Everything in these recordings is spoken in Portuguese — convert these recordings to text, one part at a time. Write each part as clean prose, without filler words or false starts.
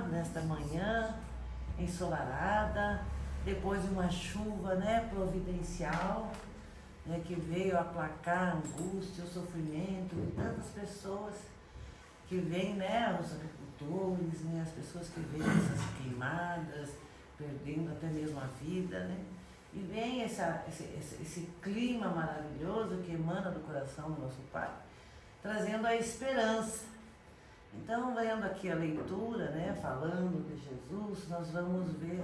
nesta manhã ensolarada, depois de uma chuva, né, providencial, né, que veio aplacar a angústia, o sofrimento de tantas pessoas que vêm, né, os agricultores, né, as pessoas que veem essas queimadas, perdendo até mesmo a vida, né, e vem esse clima maravilhoso que emana do coração do nosso Pai, trazendo a esperança. Então, lendo aqui a leitura, né, falando de Jesus, nós vamos ver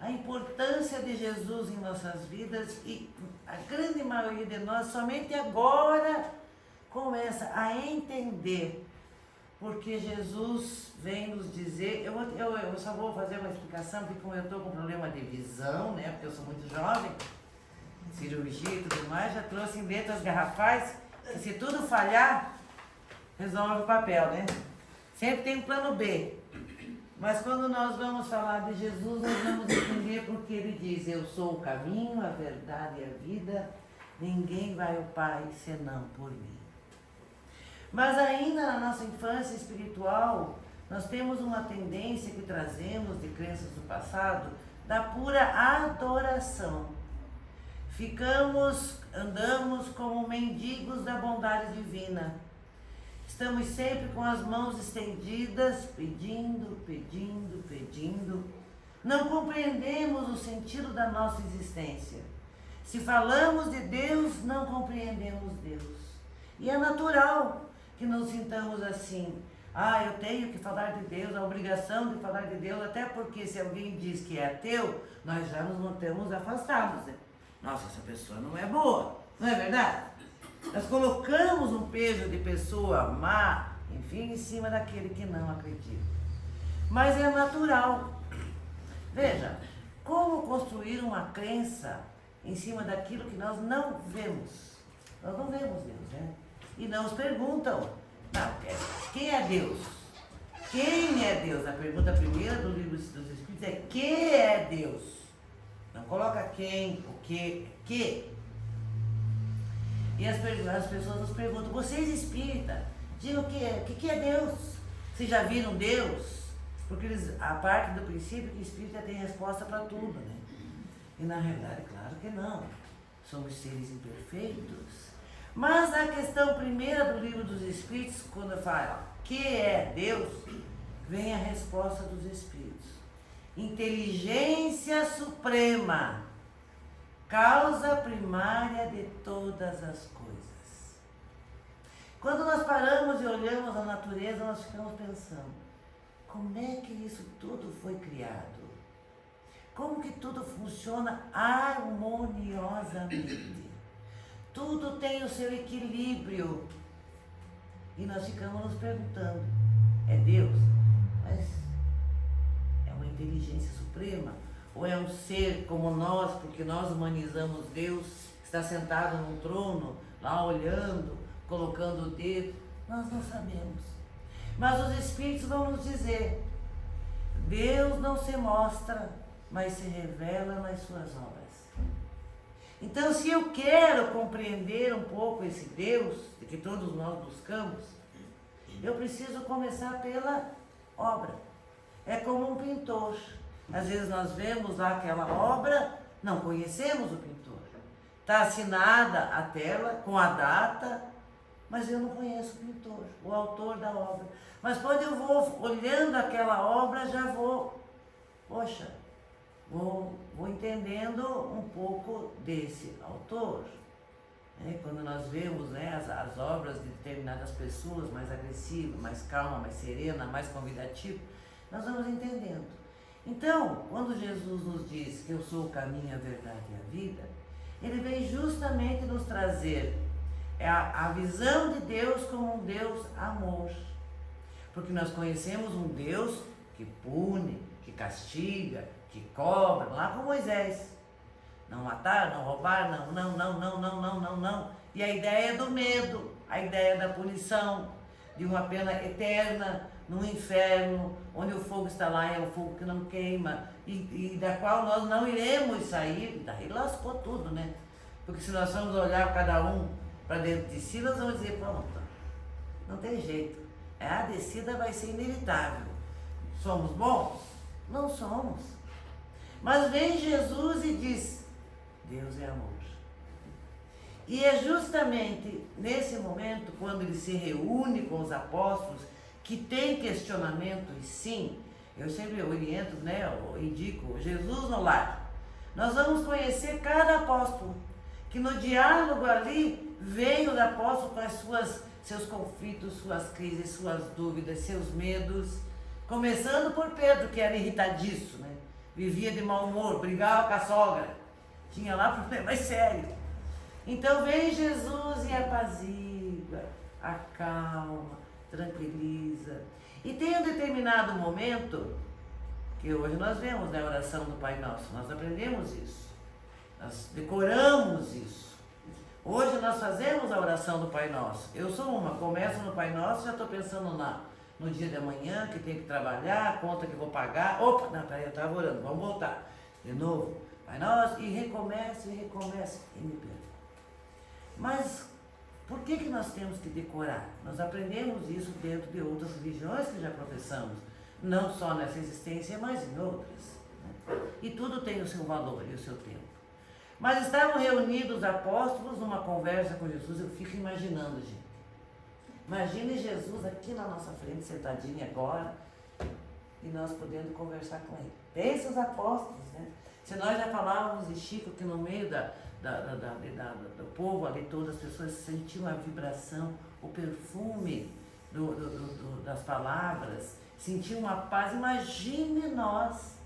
a importância de Jesus em nossas vidas e a grande maioria de nós somente agora começa a entender porque Jesus vem nos dizer, eu só vou fazer uma explicação, porque como eu estou com problema de visão, né, porque eu sou muito jovem, cirurgia e tudo mais, já trouxe em letras garrafais, que se tudo falhar, resolve o papel, né? Sempre tem um plano B. Mas quando nós vamos falar de Jesus, nós vamos entender porque ele diz, eu sou o caminho, a verdade e a vida, ninguém vai ao Pai senão por mim. Mas ainda na nossa infância espiritual, nós temos uma tendência que trazemos de crenças do passado, da pura adoração. Andamos como mendigos da bondade divina. Estamos sempre com as mãos estendidas, pedindo, pedindo, pedindo. Não compreendemos o sentido da nossa existência. Se falamos de Deus, não compreendemos Deus. E é natural que nos sintamos assim. Eu tenho que falar de Deus, a obrigação de falar de Deus, até porque se alguém diz que é ateu, nós já nos mantemos afastados, né? Nossa, essa pessoa não é boa, não é verdade? Nós colocamos um peso de pessoa má, enfim, em cima daquele que não acredita. Mas é natural. Veja, como construir uma crença em cima daquilo que nós não vemos? Nós não vemos Deus, né? E não nos perguntam, quem é Deus? Quem é Deus? A pergunta primeira do livro dos Espíritos é, que é Deus? Não coloca quem, o que. E as pessoas nos perguntam, vocês espíritas, digam o que é Deus? Vocês já viram Deus? Porque a parte do princípio que o espírita tem resposta para tudo, né? E na realidade, claro que não. Somos seres imperfeitos. Mas a questão primeira do livro dos Espíritos, quando fala que é Deus, vem a resposta dos Espíritos. Inteligência suprema, causa primária de todas as coisas. Quando nós paramos e olhamos a natureza, nós ficamos pensando, como é que isso tudo foi criado? Como que tudo funciona harmoniosamente? Tudo tem o seu equilíbrio. E nós ficamos nos perguntando, é Deus? Mas é uma inteligência suprema? Ou é um ser como nós, porque nós humanizamos Deus, que está sentado num trono, lá olhando, colocando o dedo? Nós não sabemos. Mas os Espíritos vão nos dizer, Deus não se mostra, mas se revela nas suas obras. Então, se eu quero compreender um pouco esse Deus, de que todos nós buscamos, eu preciso começar pela obra. É como um pintor. Às vezes nós vemos lá aquela obra, não conhecemos o pintor. Está assinada a tela com a data, mas eu não conheço o pintor, o autor da obra. Mas quando eu vou olhando aquela obra, já vou entendendo um pouco desse autor. Quando nós vemos, né, as obras de determinadas pessoas, mais agressivas, mais calma, mais serena, mais convidativa, nós vamos entendendo. Então, quando Jesus nos diz que eu sou o caminho, a verdade e a vida, ele vem justamente nos trazer a visão de Deus como um Deus amor. Porque nós conhecemos um Deus que pune, que castiga, que cobra, lá com Moisés. Não matar, não roubar, não. E a ideia do medo, a ideia da punição, de uma pena eterna no inferno, onde o fogo está lá, é o fogo que não queima, e da qual nós não iremos sair. Daí lascou tudo, né? Porque se nós formos olhar cada um para dentro de si, nós vamos dizer, pronto, não tem jeito. A descida vai ser inevitável. somos bons? Não somos. Mas vem Jesus e diz, Deus é amor. E é justamente nesse momento, quando ele se reúne com os apóstolos, que tem questionamentos, sim, eu sempre oriento, né, eu indico Jesus no lar. Nós vamos conhecer cada apóstolo, que no diálogo ali veio o apóstolo com seus conflitos, suas crises, suas dúvidas, seus medos, começando por Pedro, que era irritadiço, né? Vivia de mau humor, brigava com a sogra, tinha lá problemas sérios. Então vem Jesus e apazigua, acalma, tranquiliza. E tem um determinado momento, que hoje nós vemos na oração do Pai Nosso, nós aprendemos isso, nós decoramos isso. Hoje nós fazemos a oração do Pai Nosso. Eu sou começo no Pai Nosso, já estou pensando no dia de amanhã, que tenho que trabalhar, a conta que vou pagar. Opa, não, peraí, eu estava orando, vamos voltar. De novo, Pai Nosso, e recomeça, e me perdo. Mas por que nós temos que decorar? Nós aprendemos isso dentro de outras religiões que já professamos, não só nessa existência, mas em outras. Né? E tudo tem o seu valor e o seu tempo. Mas estavam reunidos os apóstolos numa conversa com Jesus, eu fico imaginando, gente. Imagine Jesus aqui na nossa frente, sentadinho agora, e nós podendo conversar com ele. Pensa os apóstolos, né? Se nós já falávamos de Chico, que no meio do povo ali, todas as pessoas sentiam a vibração, o perfume das palavras, sentiam uma paz. Imagine nós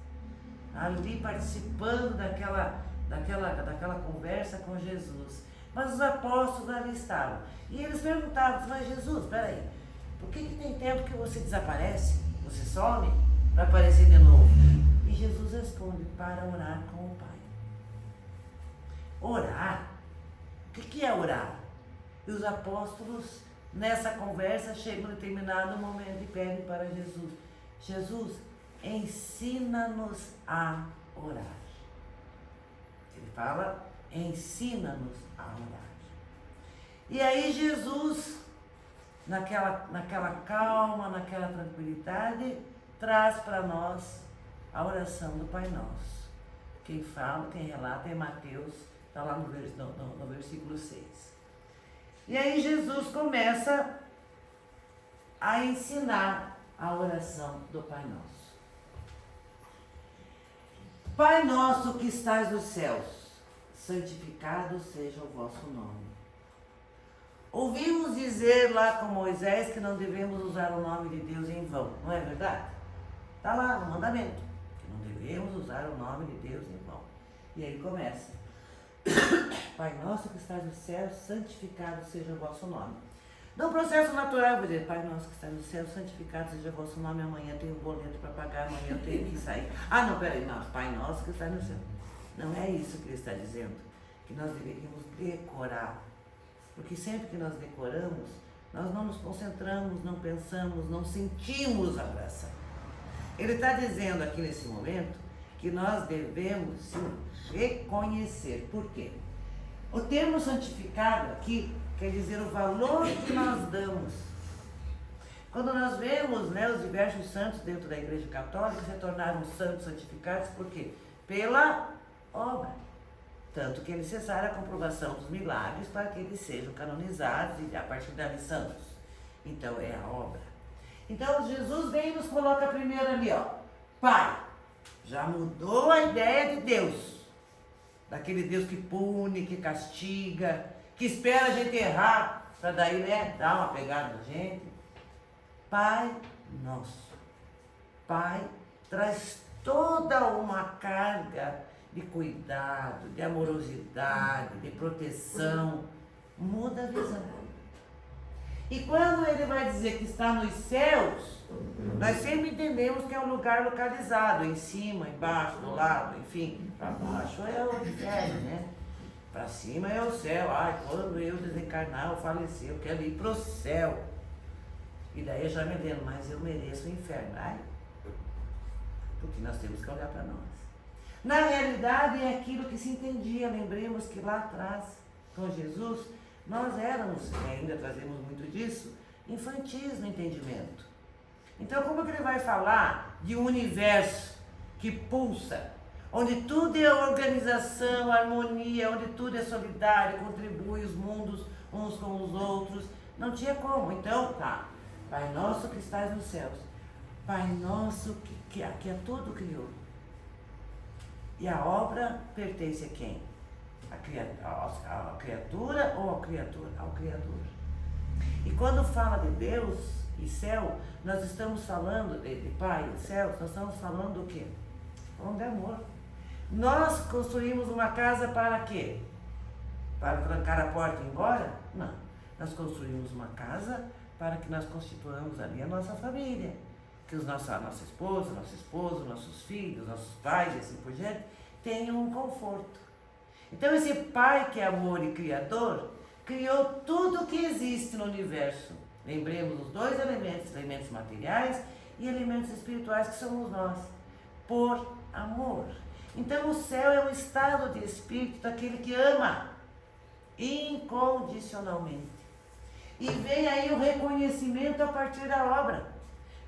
ali participando daquela conversa com Jesus. Mas os apóstolos ali estavam. E eles perguntavam, mas Jesus, peraí, por que tem tempo que você desaparece, você some, para aparecer de novo? E Jesus responde, para orar com o Pai. Orar? O que é orar? E os apóstolos, nessa conversa, chegam em determinado momento e pedem para Jesus, Jesus, ensina-nos a orar. Ele fala, ensina-nos a orar. E aí Jesus, naquela calma, naquela tranquilidade, traz para nós a oração do Pai Nosso. Quem fala, quem relata é Mateus, está lá no versículo 6. E aí Jesus começa a ensinar a oração do Pai Nosso. Pai nosso que estás nos céus, santificado seja o vosso nome. Ouvimos dizer lá com Moisés que não devemos usar o nome de Deus em vão, não é verdade? Está lá no mandamento, que não devemos usar o nome de Deus em vão. E aí começa. Pai nosso que estás no céu, santificado seja o vosso nome. No processo natural, eu vou dizer, Pai nosso que estás no céu, santificado seja o vosso nome, amanhã tenho um boleto para pagar, amanhã eu tenho que sair. Ah, não, peraí, não, Pai nosso que estás no céu. Não é isso que ele está dizendo, que nós deveríamos decorar. Porque sempre que nós decoramos, nós não nos concentramos, não pensamos, não sentimos a oração. Ele está dizendo aqui nesse momento que nós devemos sim reconhecer. Por quê? O termo santificado aqui quer dizer o valor que nós damos. Quando nós vemos, né, os diversos santos dentro da Igreja Católica se tornaram santos santificados, por quê? Pela obra. Tanto que é necessária a comprovação dos milagres para que eles sejam canonizados e a partir dali santos. Então é a obra. Então Jesus vem e nos coloca primeiro ali, ó. Pai, já mudou a ideia de Deus. Daquele Deus que pune, que castiga, que espera a gente errar, para daí, né, dar uma pegada na gente. Pai nosso. Pai traz toda uma carga de cuidado, de amorosidade, de proteção. Muda a visão. E quando ele vai dizer que está nos céus, nós sempre entendemos que é um lugar localizado, em cima, embaixo, do lado, enfim. Para baixo é o inferno, né? Para cima é o céu. Ai, quando eu desencarnar, eu falecer, eu quero ir para o céu. E daí eu já me lembro, mas eu mereço o inferno. Ai, porque nós temos que olhar para nós. Na realidade é aquilo que se entendia. Lembremos que lá atrás, com Jesus, nós éramos, e ainda trazemos muito disso, infantis no entendimento. Então como que ele vai falar de um universo que pulsa, onde tudo é organização, harmonia, onde tudo é solidário, contribui os mundos uns com os outros. Não tinha como. Então, tá. Pai nosso que estás nos céus. Pai nosso que a tudo criou. E a obra pertence a quem? A criatura ou ao Criador? Ao Criador. E quando fala de Deus e céu, nós estamos falando de Pai e céu, nós estamos falando do quê? Falando de amor. Nós construímos uma casa para quê? Para trancar a porta e ir embora? Não. Nós construímos uma casa para que nós constituamos ali a nossa família. Que a nossa esposa, nosso esposo, nossos filhos, nossos pais e assim por diante, tenham um conforto. Então esse Pai que é amor e Criador, criou tudo que existe no universo. Lembremos os dois elementos materiais e elementos espirituais que somos nós, por amor. Então o céu é um estado de espírito daquele que ama incondicionalmente. E vem aí o reconhecimento a partir da obra.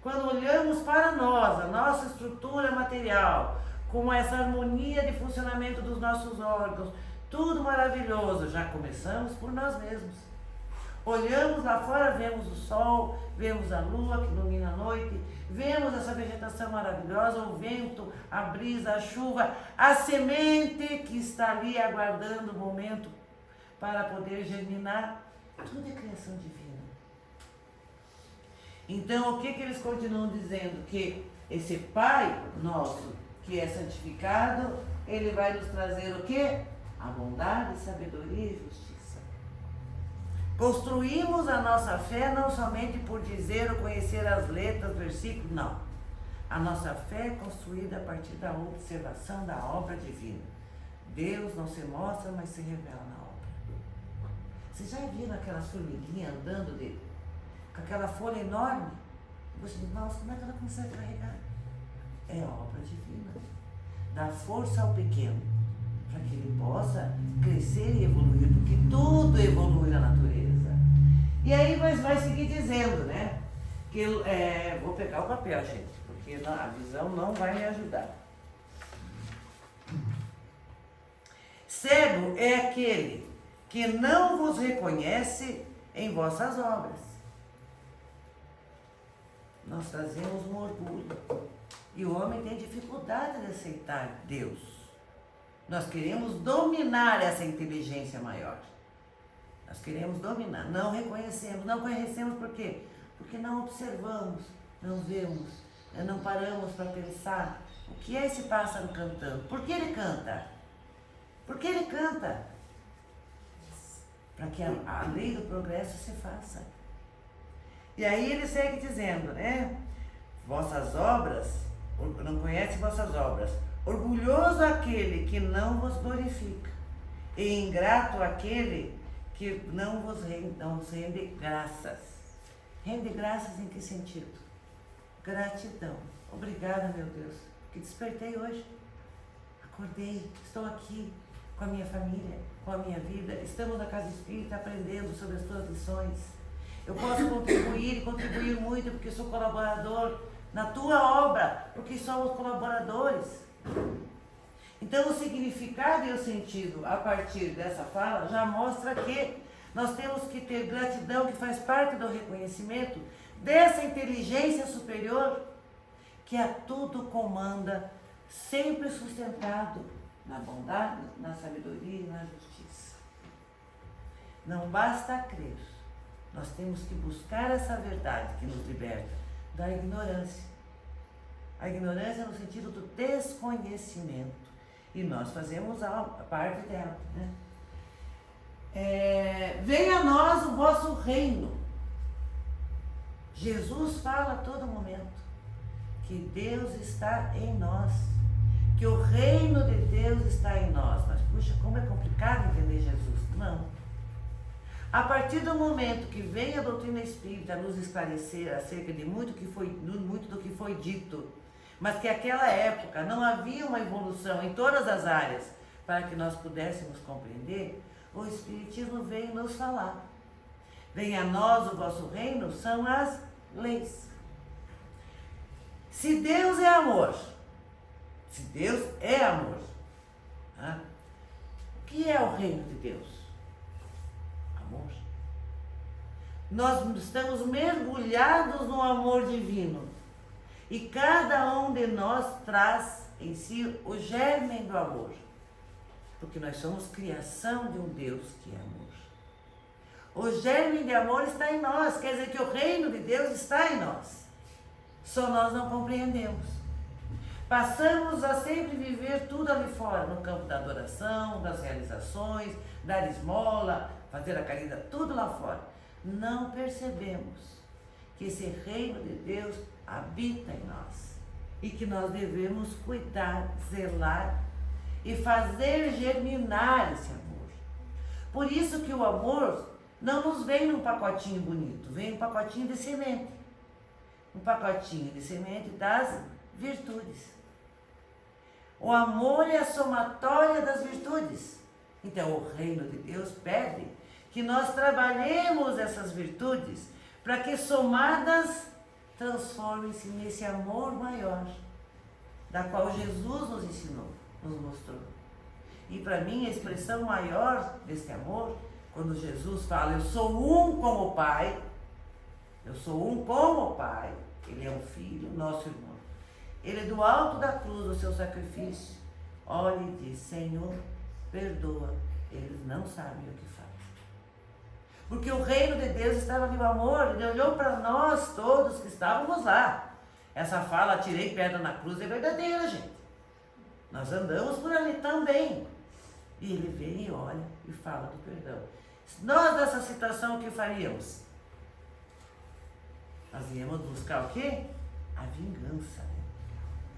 Quando olhamos para nós, a nossa estrutura material, com essa harmonia de funcionamento dos nossos órgãos, tudo maravilhoso, já começamos por nós mesmos. Olhamos lá fora, vemos o sol, vemos a lua que ilumina a noite, vemos essa vegetação maravilhosa, o vento, a brisa, a chuva, a semente que está ali aguardando o momento para poder germinar. Tudo é criação divina. Então, o que eles continuam dizendo? Que esse Pai nosso, que é santificado, ele vai nos trazer o quê? A bondade, sabedoria e justiça. Construímos a nossa fé não somente por dizer ou conhecer as letras, versículos, não. A nossa fé é construída a partir da observação da obra divina. Deus não se mostra, mas se revela na obra. Vocês já viram aquelas formiguinhas andando com aquela folha enorme? Você diz, nossa, como é que ela consegue carregar? É a obra divina. Dá força ao pequeno, para que ele possa crescer e evoluir, porque tudo evolui na natureza. E aí vai seguir dizendo, né? Que vou pegar o papel, gente, porque a visão não vai me ajudar. Cego é aquele que não vos reconhece em vossas obras. Nós trazemos um orgulho. E o homem tem dificuldade de aceitar Deus. Nós queremos dominar essa inteligência maior. Nós queremos dominar. Não reconhecemos. Não conhecemos por quê? Porque não observamos, não vemos, não paramos para pensar o que é esse pássaro cantando. Por que ele canta? Por que ele canta? Para que a lei do progresso se faça. E aí ele segue dizendo, né? Vossas obras, não conhece vossas obras. Orgulhoso aquele que não vos glorifica, e ingrato aquele que não vos rende graças. Rende graças em que sentido? Gratidão. Obrigada, meu Deus, que despertei hoje. Acordei, estou aqui com a minha família, com a minha vida. Estamos na Casa Espírita aprendendo sobre as tuas lições. Eu posso contribuir muito, porque sou colaborador na tua obra, porque somos colaboradores. Então, o significado e o sentido, a partir dessa fala, já mostra que nós temos que ter gratidão, que faz parte do reconhecimento dessa inteligência superior, que a tudo comanda, sempre sustentado na bondade, na sabedoria e na justiça. Não basta crer. Nós temos que buscar essa verdade que nos liberta da ignorância. A ignorância no sentido do desconhecimento. E nós fazemos a parte dela, né? Venha a nós o vosso reino. Jesus fala a todo momento que Deus está em nós. Que o reino de Deus está em nós. Mas, puxa, como é complicado entender Jesus. Não. A partir do momento que vem a doutrina espírita nos esclarecer acerca de muito do que foi dito, mas que naquela época não havia uma evolução em todas as áreas para que nós pudéssemos compreender, o Espiritismo veio nos falar. Venha a nós o vosso reino, são as leis. Se Deus é amor, se Deus é amor, né? O que é o reino de Deus? Amor. Nós estamos mergulhados no amor divino. E cada um de nós traz em si o germe do amor. Porque nós somos criação de um Deus que é amor. O germe de amor está em nós, quer dizer que o reino de Deus está em nós. Só nós não compreendemos. Passamos a sempre viver tudo ali fora, no campo da adoração, das realizações, dar esmola, fazer a caridade, tudo lá fora. Não percebemos que esse reino de Deus habita em nós e que nós devemos cuidar, zelar e fazer germinar esse amor. Por isso que o amor não nos vem num pacotinho bonito, vem um pacotinho de semente. Um pacotinho de semente das virtudes. O amor é a somatória das virtudes. Então o reino de Deus pede que nós trabalhemos essas virtudes para que somadas transformem-se nesse amor maior, da qual Jesus nos ensinou, nos mostrou. E para mim a expressão maior desse amor, quando Jesus fala, eu sou um com o Pai, eu sou um com o Pai, Ele é um filho, nosso irmão. Ele do alto da cruz, do seu sacrifício, olha e diz, Senhor, perdoa, eles não sabem o que fazem. Porque o reino de Deus estava ali no amor, Ele olhou para nós todos que estávamos lá. Essa fala, tirei pedra na cruz, é verdadeira, gente. Nós andamos por ali também. E Ele vem e olha e fala do perdão. Nós nessa situação, o que faríamos? Nós íamos buscar o quê? A vingança, né?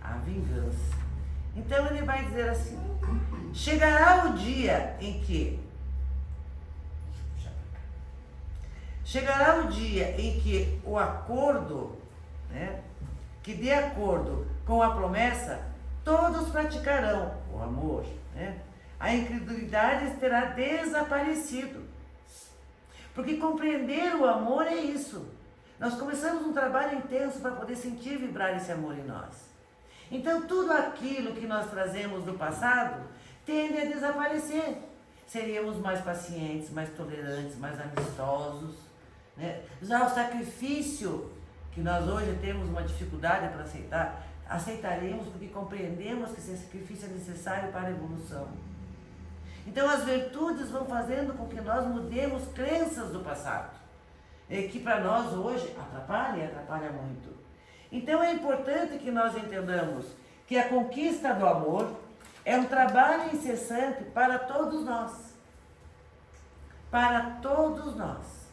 A vingança. Então Ele vai dizer assim, chegará o dia em que o acordo, né, que de acordo com a promessa, todos praticarão o amor, né? A incredulidade terá desaparecido. Porque compreender o amor é isso. Nós começamos um trabalho intenso para poder sentir vibrar esse amor em nós. Então tudo aquilo que nós trazemos do passado tende a desaparecer. Seríamos mais pacientes, mais tolerantes, mais amistosos, né? Já o sacrifício que nós hoje temos uma dificuldade para aceitar, aceitaremos porque compreendemos que esse sacrifício é necessário para a evolução. Então as virtudes vão fazendo com que nós mudemos crenças do passado, que para nós hoje atrapalha e atrapalha muito. Então é importante que nós entendamos que a conquista do amor é um trabalho incessante para todos nós. Para todos nós.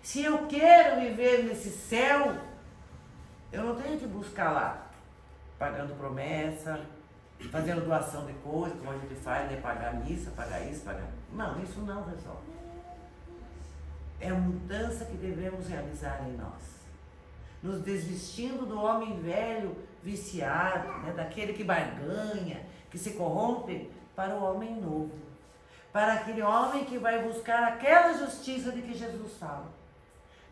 Se eu quero viver nesse céu, eu não tenho que buscar lá, pagando promessa, fazendo doação de coisas, como a gente faz, né? Pagar missa, pagar isso, pagar... Não, isso não resolve. É a mudança que devemos realizar em nós. Nos desvestindo do homem velho, viciado, né? Daquele que barganha, que se corrompe, para o homem novo. Para aquele homem que vai buscar aquela justiça de que Jesus fala.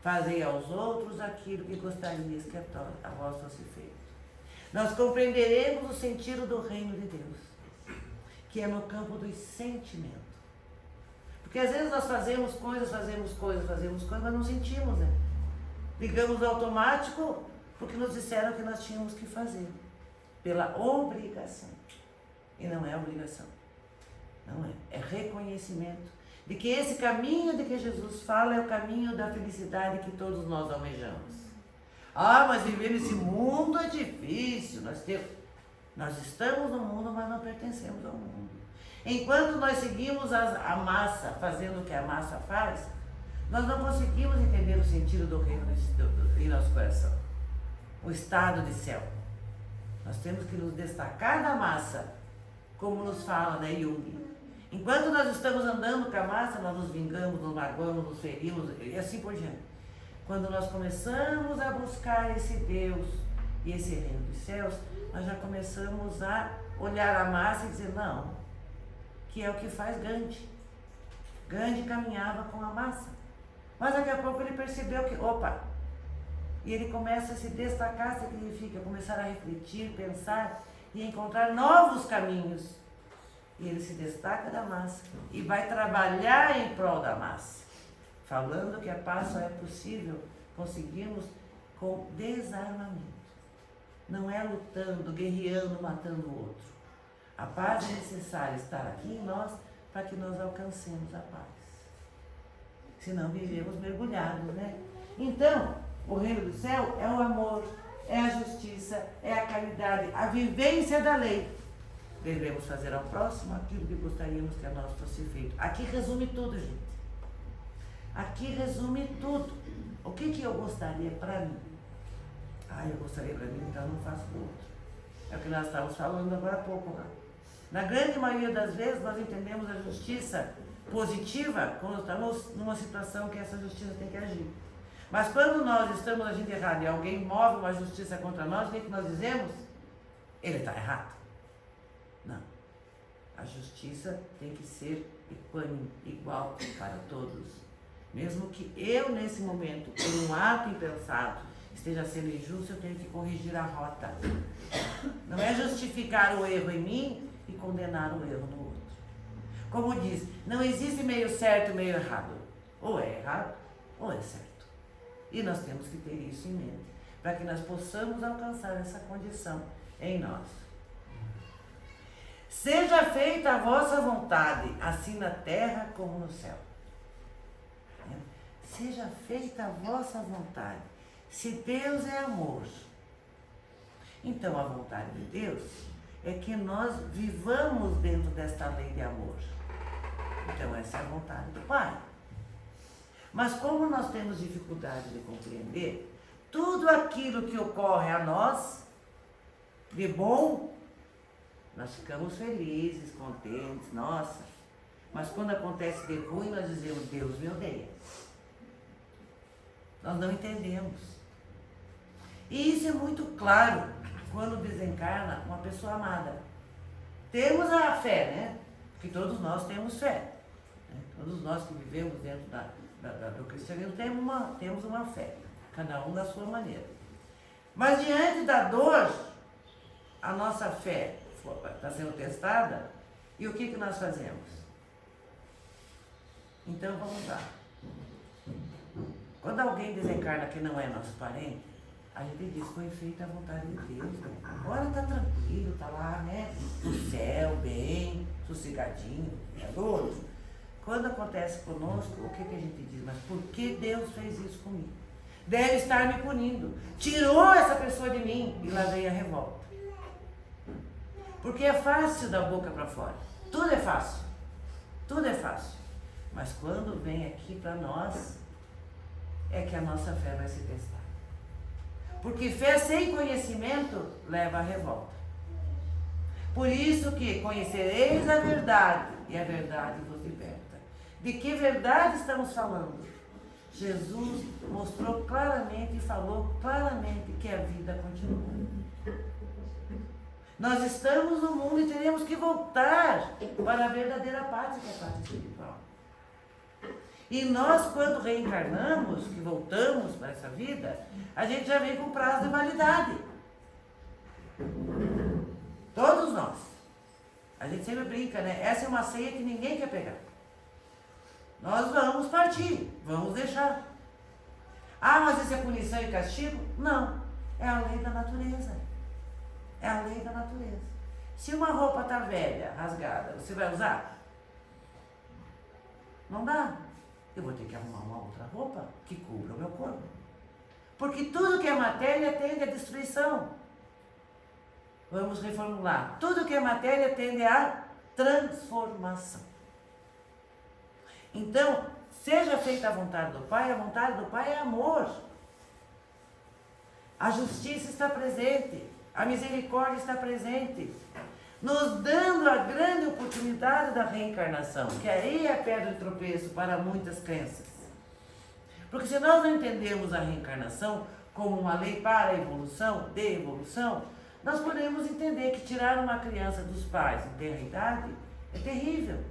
Fazei aos outros aquilo que gostarias que a vós fosse feito. Nós compreenderemos o sentido do reino de Deus, que é no campo dos sentimentos. Porque às vezes nós fazemos coisas, mas não sentimos, né? Ligamos no automático porque nos disseram que nós tínhamos que fazer, pela obrigação. E não é obrigação, não é. É reconhecimento de que esse caminho de que Jesus fala é o caminho da felicidade que todos nós almejamos. Ah, mas viver nesse mundo é difícil. Nós estamos no mundo, mas não pertencemos ao mundo. Enquanto nós seguimos a massa, fazendo o que a massa faz, nós não conseguimos entender o sentido do reino em nosso coração. O estado de céu. Nós temos que nos destacar da massa, como nos fala, né, Jung. Enquanto nós estamos andando com a massa, nós nos vingamos, nos magoamos, nos ferimos e assim por diante. Quando nós começamos a buscar esse Deus e esse reino dos céus, nós já começamos a olhar a massa e dizer, não, que é o que faz Gandhi. Gandhi caminhava com a massa. Mas daqui a pouco ele percebeu que, opa, E ele começa a se destacar, significa começar a refletir, pensar e encontrar novos caminhos. E ele se destaca da massa e vai trabalhar em prol da massa, falando que a paz só é possível conseguirmos com desarmamento. Não é lutando, guerreando, matando o outro. A paz é necessária estar aqui em nós para que nós alcancemos a paz. Senão vivemos mergulhados, né? Então, o reino do céu é o amor, é a justiça, é a caridade, a vivência da lei. Devemos fazer ao próximo aquilo que gostaríamos que a nós fosse feito. Aqui resume tudo, gente. Aqui resume tudo. O que eu gostaria para mim? Eu gostaria para mim, então eu não faço do outro. É o que nós estávamos falando agora há pouco lá. Na grande maioria das vezes, nós entendemos a justiça positiva quando estamos numa situação que essa justiça tem que agir. Mas quando nós estamos agindo errado e alguém move uma justiça contra nós, o que nós dizemos? Ele está errado. Não. A justiça tem que ser equânime, igual para todos. Mesmo que eu, nesse momento, por um ato impensado, esteja sendo injusto, eu tenho que corrigir a rota. Não é justificar o erro em mim e condenar o erro no outro. Como diz, não existe meio certo e meio errado. Ou é errado, ou é certo. E nós temos que ter isso em mente, para que nós possamos alcançar essa condição em nós. Seja feita a vossa vontade, assim na terra como no céu. Seja feita a vossa vontade. Se Deus é amor, então a vontade de Deus é que nós vivamos dentro desta lei de amor. Então essa é a vontade do Pai. Mas como nós temos dificuldade de compreender, tudo aquilo que ocorre a nós, de bom, nós ficamos felizes, contentes, nossa. Mas quando acontece de ruim, nós dizemos, Deus me odeia. Nós não entendemos. E isso é muito claro quando desencarna uma pessoa amada. Temos a fé, né? Porque todos nós temos fé. Né? Todos nós que vivemos dentro do cristianismo temos uma fé. Cada um da sua maneira. Mas diante da dor, a nossa fé está sendo testada. E o que nós fazemos? Então vamos lá. Quando alguém desencarna que não é nosso parente, a gente diz, foi feita a vontade de Deus, né? Agora tá tranquilo, tá lá, né? No céu, bem, sossegadinho, é doido. Quando acontece conosco, o que a gente diz? Mas por que Deus fez isso comigo? Deve estar me punindo. Tirou essa pessoa de mim e lá vem a revolta. Porque é fácil da boca para fora. Tudo é fácil. Tudo é fácil. Mas quando vem aqui para nós, é que a nossa fé vai se testar. Porque fé sem conhecimento leva à revolta. Por isso que conhecereis a verdade e a verdade vos liberta. De que verdade estamos falando? Jesus mostrou claramente e falou claramente que a vida continua. Nós estamos no mundo e teremos que voltar para a verdadeira pátria, que é a pátria espiritual. E nós, quando reencarnamos, que voltamos para essa vida, a gente já vem com prazo de validade. Todos nós. A gente sempre brinca, né? Essa é uma ceia que ninguém quer pegar. Nós vamos partir, vamos deixar. Mas isso é punição e castigo? Não. É a lei da natureza. É a lei da natureza. Se uma roupa está velha, rasgada, você vai usar? Não dá. Eu vou ter que arrumar uma outra roupa que cubra o meu corpo. Porque tudo que é matéria tende à destruição. Vamos reformular. Tudo que é matéria tende à transformação. Então, seja feita a vontade do Pai é amor. A justiça está presente, a misericórdia está presente, nos dando a grande oportunidade da reencarnação, que aí é a pedra de tropeço para muitas crenças. Porque se nós não entendermos a reencarnação como uma lei para a evolução, de evolução, nós podemos entender que tirar uma criança dos pais em tenra idade é terrível,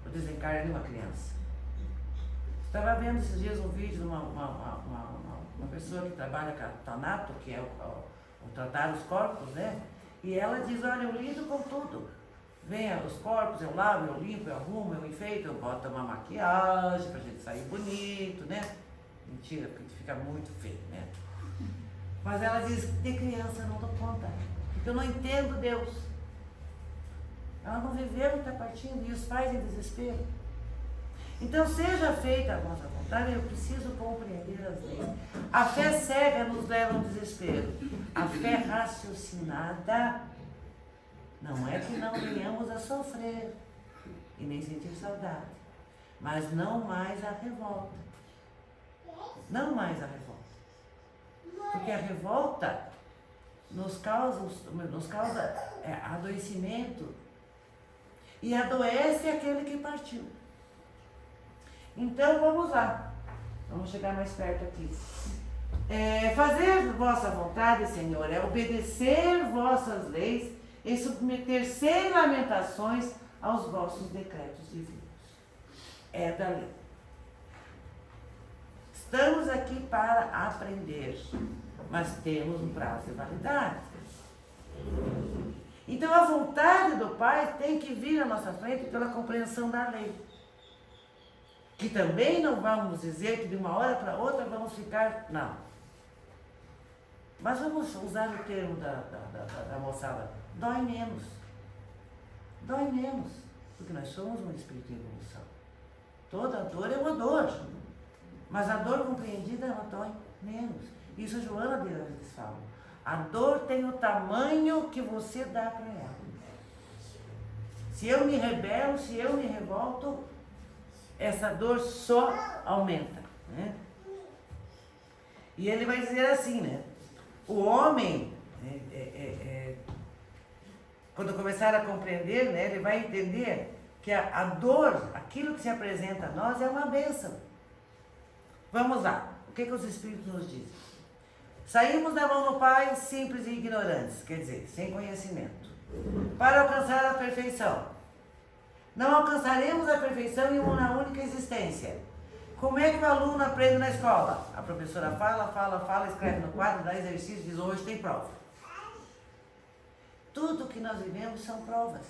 o desencarne de uma criança. Estava vendo esses dias um vídeo de uma pessoa que trabalha com a Tanato, que é o tratar os corpos, né? E ela diz, olha, eu lido com tudo. Vem os corpos, eu lavo, eu limpo, eu arrumo, eu enfeito, eu boto uma maquiagem pra gente sair bonito, né? Mentira, porque fica muito feio, né? Mas ela diz, de criança eu não dou conta, porque eu não entendo Deus. Ela não viveu e está partindo, e os pais em desespero. Então, seja feita a vossa vontade, eu preciso compreender as leis. A fé cega nos leva ao desespero. A fé raciocinada não é que não venhamos a sofrer e nem sentir saudade, mas não mais a revolta. Não mais a revolta. Porque a revolta nos causa adoecimento, e adoece aquele que partiu. Então vamos lá, vamos chegar mais perto aqui. Fazer vossa vontade, Senhor, é obedecer vossas leis e submeter sem lamentações aos vossos decretos divinos. É da lei. Estamos aqui para aprender, mas temos um prazo de validade. Então a vontade do Pai tem que vir à nossa frente pela compreensão da lei. Que também não vamos dizer que de uma hora para outra vamos ficar, não. Mas vamos usar o termo da moçada, dói menos. Dói menos, porque nós somos um espírito em evolução. Toda dor é uma dor, mas a dor compreendida ela dói menos. Isso a Joana de Ângeles fala. A dor tem o tamanho que você dá para ela. Se eu me rebelo, se eu me revolto, essa dor só aumenta, né? E ele vai dizer assim, né? O homem, quando começar a compreender, né, ele vai entender que a dor, aquilo que se apresenta a nós é uma bênção. Vamos lá, o que os Espíritos nos dizem? Saímos da mão do Pai simples e ignorantes, quer dizer, sem conhecimento, para alcançar a perfeição. Não alcançaremos a perfeição em uma única existência. Como é que o aluno aprende na escola? A professora fala, escreve no quadro, dá exercício, diz hoje tem prova. Tudo que nós vivemos são provas.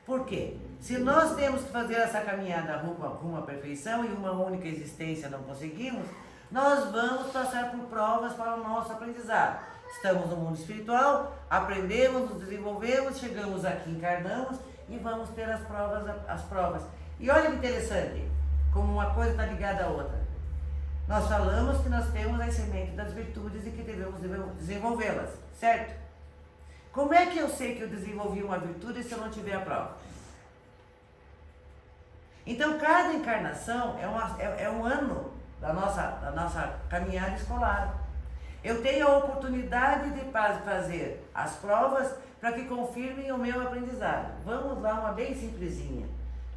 Por quê? Se nós temos que fazer essa caminhada rumo à perfeição e uma única existência não conseguimos, nós vamos passar por provas para o nosso aprendizado. Estamos no mundo espiritual, aprendemos, nos desenvolvemos, chegamos aqui, encarnamos e vamos ter as provas. E olha que interessante, como uma coisa está ligada à outra. Nós falamos que nós temos as sementes das virtudes e que devemos desenvolvê-las, certo? Como é que eu sei que eu desenvolvi uma virtude se eu não tiver a prova? Então, cada encarnação é um ano da nossa caminhada escolar. Eu tenho a oportunidade de fazer as provas para que confirmem o meu aprendizado. Vamos lá, uma bem simplesinha,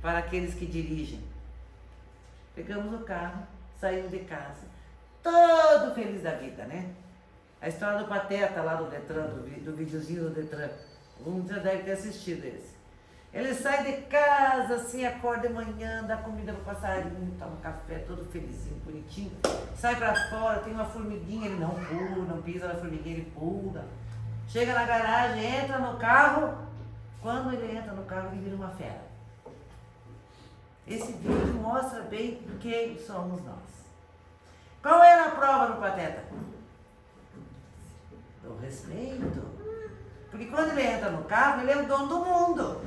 para aqueles que dirigem. Pegamos o carro, saímos de casa, todo feliz da vida, né? A história do Pateta lá do Detran, do videozinho do Detran. Um já deve ter assistido esse. Ele sai de casa, assim, acorda de manhã, dá comida pro passarinho, toma café, todo felizinho, bonitinho. Sai pra fora, tem uma formiguinha, ele não pula, não pisa na formiguinha, ele pula. Chega na garagem, entra no carro. Quando ele entra no carro, ele vira uma fera. Esse vídeo mostra bem quem somos nós. Qual era a prova do Pateta? Do respeito. Porque quando ele entra no carro, ele é o dono do mundo.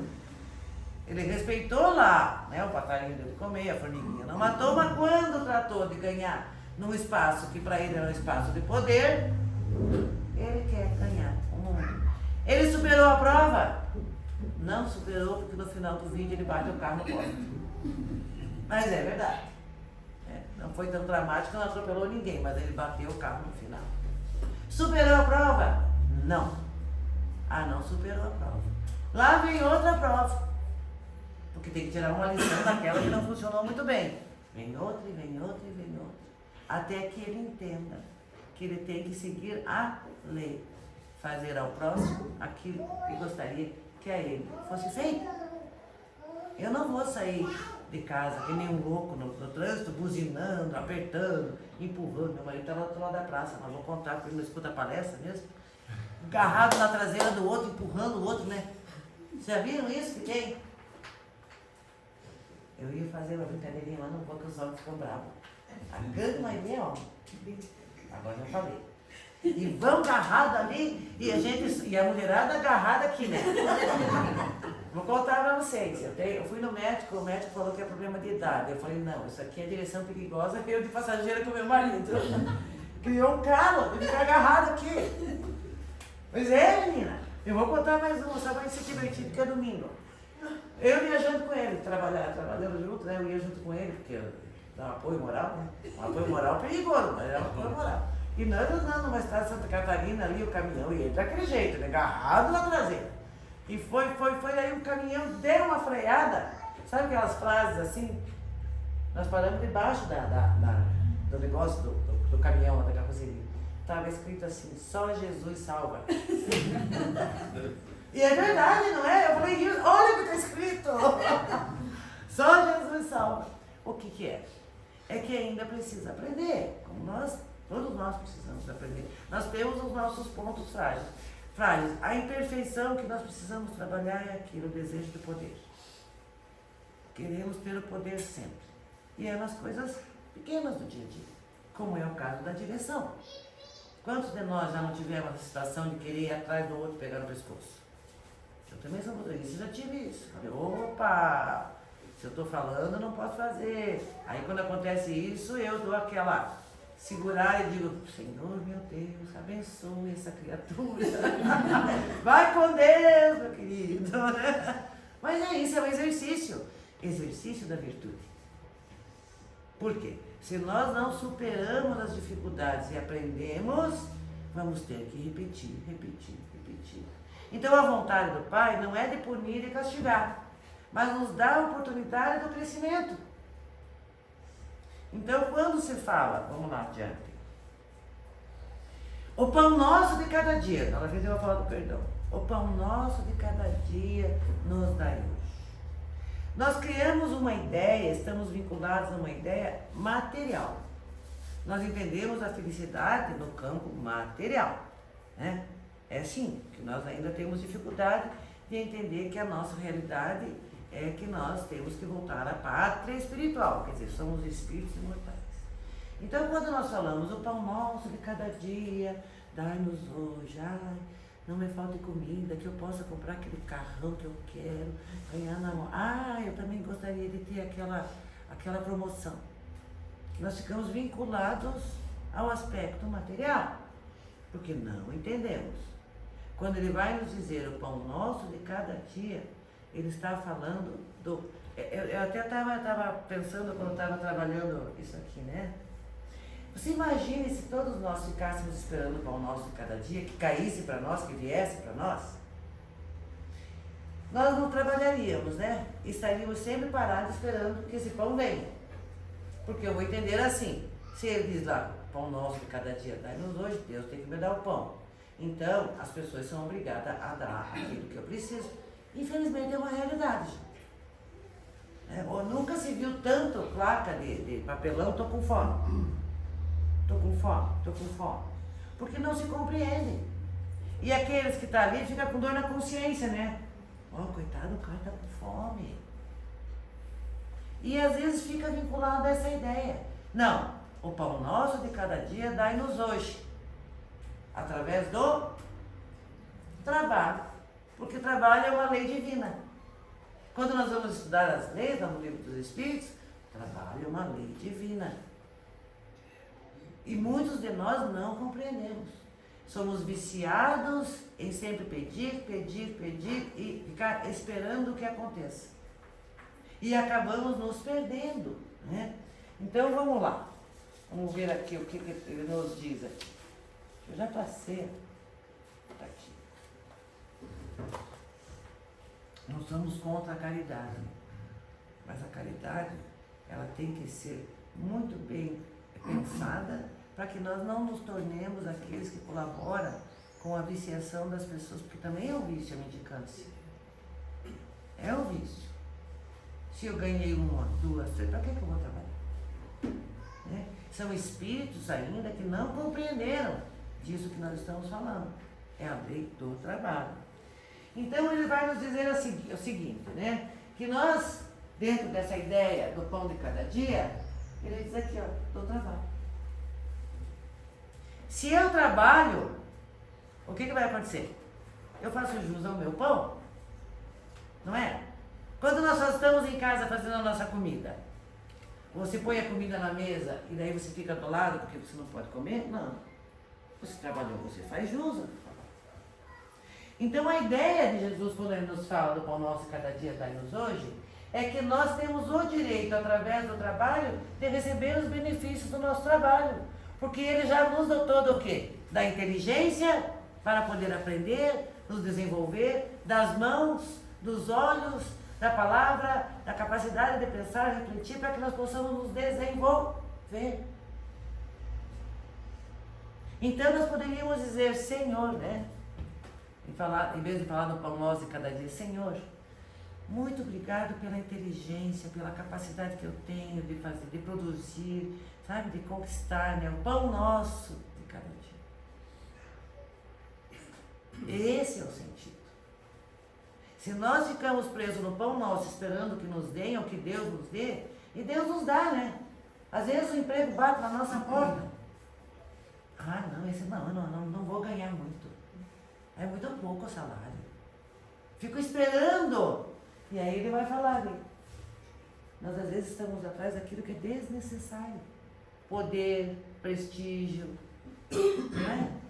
Ele respeitou lá, né, o passarinho dele comer, a formiguinha não matou, mas quando tratou de ganhar num espaço que para ele era um espaço de poder, ele quer ganhar o mundo. Ele superou a prova? Não superou, porque no final do vídeo ele bate o carro no poste. Mas é verdade. Não foi tão dramático, não atropelou ninguém, mas ele bateu o carro no final. Superou a prova? Não. Não superou a prova. Lá vem outra prova. Porque tem que tirar uma lição daquela que não funcionou muito bem. Vem outra, e vem outra, e vem outra. Até que ele entenda que ele tem que seguir a lei. Fazer ao próximo aquilo que gostaria que a ele fosse feito. Eu não vou sair de casa, que nem um louco no trânsito, buzinando, apertando, empurrando. Meu marido está lá do outro lado da praça, mas vou contar porque ele não escuta a palestra mesmo. Agarrado na traseira do outro, empurrando o outro, né? Vocês já viram isso que tem? Eu ia fazer uma brincadeirinha lá no banco, os homens ficam bravos. A grande maioria é homem. Agora já falei. E vão agarrados ali, e a mulherada agarrada aqui, né? Vou contar pra vocês. Eu fui no médico, o médico falou que é problema de idade. Eu falei, não, isso aqui é direção perigosa, eu de passageira com meu marido. Criou um calo, ele fica agarrado aqui. Pois é, menina. Eu vou contar mais uma, só vai se divertir, porque é domingo. Eu viajando com ele, trabalhando junto, né? Eu ia junto com ele, porque dá um apoio moral, né? Um apoio moral perigoso, mas é um apoio moral. E nós andando numa estrada de Santa Catarina ali, o caminhão, e ele daquele jeito, né? Agarrado na traseira. E foi, aí o caminhão deu uma freada, sabe aquelas frases assim? Nós paramos debaixo do negócio do caminhão, da carroceria. Estava escrito assim, só Jesus salva. E é verdade, não é? Eu falei, olha o que está escrito. Só Jesus salva. O que é? É que ainda precisa aprender, como todos nós precisamos aprender. Nós temos os nossos pontos frágeis. A imperfeição que nós precisamos trabalhar é aquilo, o desejo de poder. Queremos ter o poder sempre. E é nas coisas pequenas do dia a dia, como é o caso da direção. Quantos de nós já não tivemos a situação de querer ir atrás do outro e pegar no pescoço? Eu também sou motorista, já tive isso. Falei, opa, se eu estou falando, eu não posso fazer. Aí quando acontece isso, eu dou aquela segurar e digo, Senhor, meu Deus, abençoe essa criatura. Vai com Deus, meu querido. Mas é isso, é um exercício da virtude. Por quê? Se nós não superamos as dificuldades e aprendemos, vamos ter que repetir. Então a vontade do Pai não é de punir e castigar, mas nos dá a oportunidade do crescimento. Então quando se fala, vamos lá adiante, o pão nosso de cada dia, na vez eu vou falar do perdão, o pão nosso de cada dia nos dai hoje. Nós criamos uma ideia, estamos vinculados a uma ideia material. Nós entendemos a felicidade no campo material, né? É assim, que nós ainda temos dificuldade de entender que a nossa realidade é que nós temos que voltar à pátria espiritual, quer dizer, somos espíritos imortais. Então, quando nós falamos o pão nosso de cada dia, dai-nos hoje, não me falte comida, que eu possa comprar aquele carrão que eu quero, ganhar na mão. Eu também gostaria de ter aquela promoção. Nós ficamos vinculados ao aspecto material, porque não entendemos. Quando ele vai nos dizer o pão nosso de cada dia, ele está falando do... Eu até estava pensando quando estava trabalhando isso aqui, né? Você imagine se todos nós ficássemos esperando o pão nosso de cada dia, que caísse para nós, que viesse para nós. Nós não trabalharíamos, né? Estaríamos sempre parados esperando que esse pão venha. Porque eu vou entender assim, se ele diz lá, pão nosso de cada dia, dai-nos hoje, Deus tem que me dar o pão. Então, as pessoas são obrigadas a dar aquilo que eu preciso. Infelizmente é uma realidade. Nunca se viu tanto placa de papelão, tô com fome. Tô com fome. Porque não se compreende. E aqueles que estão ali ficam com dor na consciência, né? Coitado, o cara tá com fome. E às vezes fica vinculado a essa ideia. Não, o pão nosso de cada dia dai-nos hoje. Através do trabalho. Porque trabalho é uma lei divina. Quando nós vamos estudar as leis no livro dos Espíritos, trabalho é uma lei divina. E muitos de nós não compreendemos. Somos viciados em sempre pedir e ficar esperando o que aconteça. E acabamos nos perdendo, né? Então vamos lá. Vamos ver aqui o que ele nos diz aqui. Eu já passei. Tá aqui. Nós somos contra a caridade. Mas a caridade, ela tem que ser muito bem pensada para que nós não nos tornemos aqueles que colaboram com a viciação das pessoas, porque também é um vício a mendicância. É um vício. Se eu ganhei uma, duas, três, para que eu vou trabalhar? Né? São espíritos ainda que não compreenderam disso que nós estamos falando. É a lei do trabalho. Então ele vai nos dizer o seguinte, né? Que nós, dentro dessa ideia do pão de cada dia, ele diz aqui, ó, do trabalho. Se eu trabalho, o que vai acontecer? Eu faço jus ao meu pão, não é? Quando nós só estamos em casa fazendo a nossa comida, você põe a comida na mesa e daí você fica do lado porque você não pode comer? Não. Você trabalhou, você faz jus. Então a ideia de Jesus, quando ele nos fala do pão nosso cada dia dai-nos hoje, é que nós temos o direito, através do trabalho, de receber os benefícios do nosso trabalho. Porque ele já nos dotou do quê? Da inteligência para poder aprender, nos desenvolver, das mãos, dos olhos, da palavra, da capacidade de pensar, refletir, para que nós possamos nos desenvolver. Então nós poderíamos dizer, Senhor, né? Em vez de falar no pão nosso de cada dia, Senhor, muito obrigado pela inteligência, pela capacidade que eu tenho de fazer, de produzir, sabe, de conquistar, né? O pão nosso de cada dia. Esse é o sentido. Se nós ficamos presos no pão nosso, esperando que nos deem ou que Deus nos dê, e Deus nos dá, né? Às vezes o emprego bate na nossa porta. Ah, não, esse não vou ganhar muito. É muito pouco o salário. Fico esperando. E aí ele vai falar ali. Nós às vezes estamos atrás daquilo que é desnecessário. Poder, prestígio. Não é?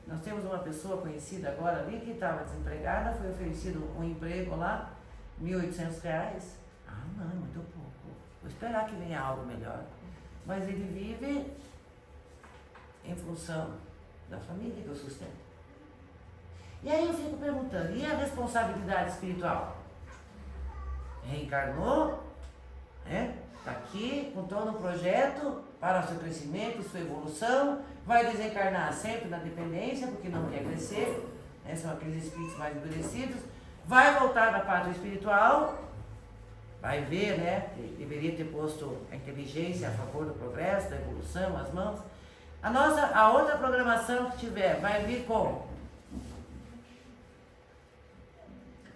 Nós temos uma pessoa conhecida agora ali que estava desempregada, foi oferecido um emprego lá, R$1.800. Ah, não, é muito pouco. Vou esperar que venha algo melhor. Mas ele vive em função da família que eu sustento. E aí eu fico perguntando, e a responsabilidade espiritual? Reencarnou, né? Está aqui com todo um projeto para o seu crescimento, sua evolução, vai desencarnar sempre na dependência, porque não quer crescer, né? São aqueles espíritos mais endurecidos, vai voltar da pátria espiritual, vai ver, né? Deveria ter posto a inteligência a favor do progresso, da evolução, as mãos. A outra programação que tiver, vai vir como?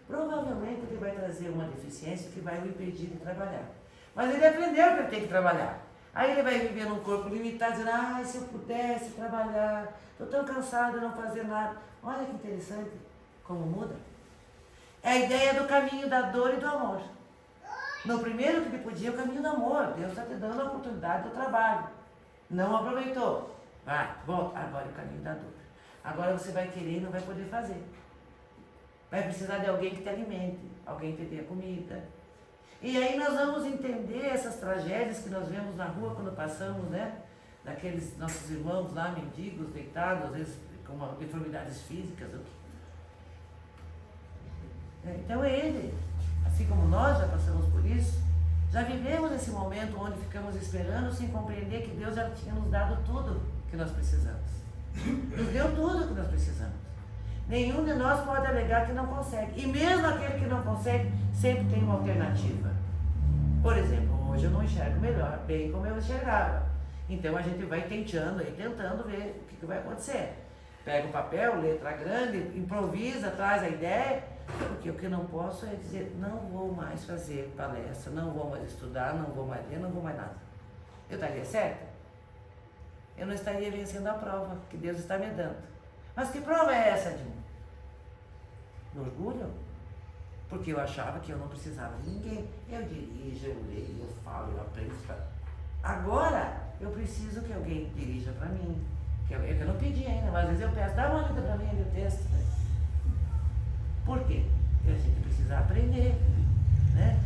Provavelmente ele vai trazer uma deficiência que vai o impedir de trabalhar. Mas ele aprendeu que ele tem que trabalhar. Aí ele vai viver num corpo limitado, dizendo, se eu pudesse trabalhar, estou tão cansado de não fazer nada. Olha que interessante como muda. É a ideia do caminho da dor e do amor. No primeiro que ele podia, é o caminho do amor. Deus está te dando a oportunidade do trabalho. Não aproveitou. Vai, volta. Agora é o caminho da dor. Agora você vai querer e não vai poder fazer. Vai precisar de alguém que te alimente, alguém que te dê comida. E aí nós vamos entender essas tragédias que nós vemos na rua quando passamos, né? Daqueles nossos irmãos lá, mendigos, deitados, às vezes com deformidades físicas. Então ele, assim como nós já passamos por isso, já vivemos esse momento onde ficamos esperando sem compreender que Deus já tinha nos dado tudo que nós precisamos. Nos deu tudo que nós precisamos. Nenhum de nós pode alegar que não consegue. E mesmo aquele que não consegue, sempre tem uma alternativa. Por exemplo, hoje eu não enxergo melhor, bem como eu enxergava. Então a gente vai tentando ver o que vai acontecer. Pega um papel, letra grande, improvisa, traz a ideia, porque o que eu não posso é dizer, não vou mais fazer palestra, não vou mais estudar, não vou mais ler, não vou mais nada. Eu estaria certa? Eu não estaria vencendo a prova que Deus está me dando. Mas que prova é essa, Dilma? Do orgulho? Porque eu achava que eu não precisava de ninguém. Eu dirijo, eu leio, eu falo, eu aprendo. Agora, eu preciso que alguém dirija para mim. Que eu não pedi ainda, mas às vezes eu peço, dá uma lida para mim ali o texto. Né? Por quê? Porque a gente precisa aprender. Né?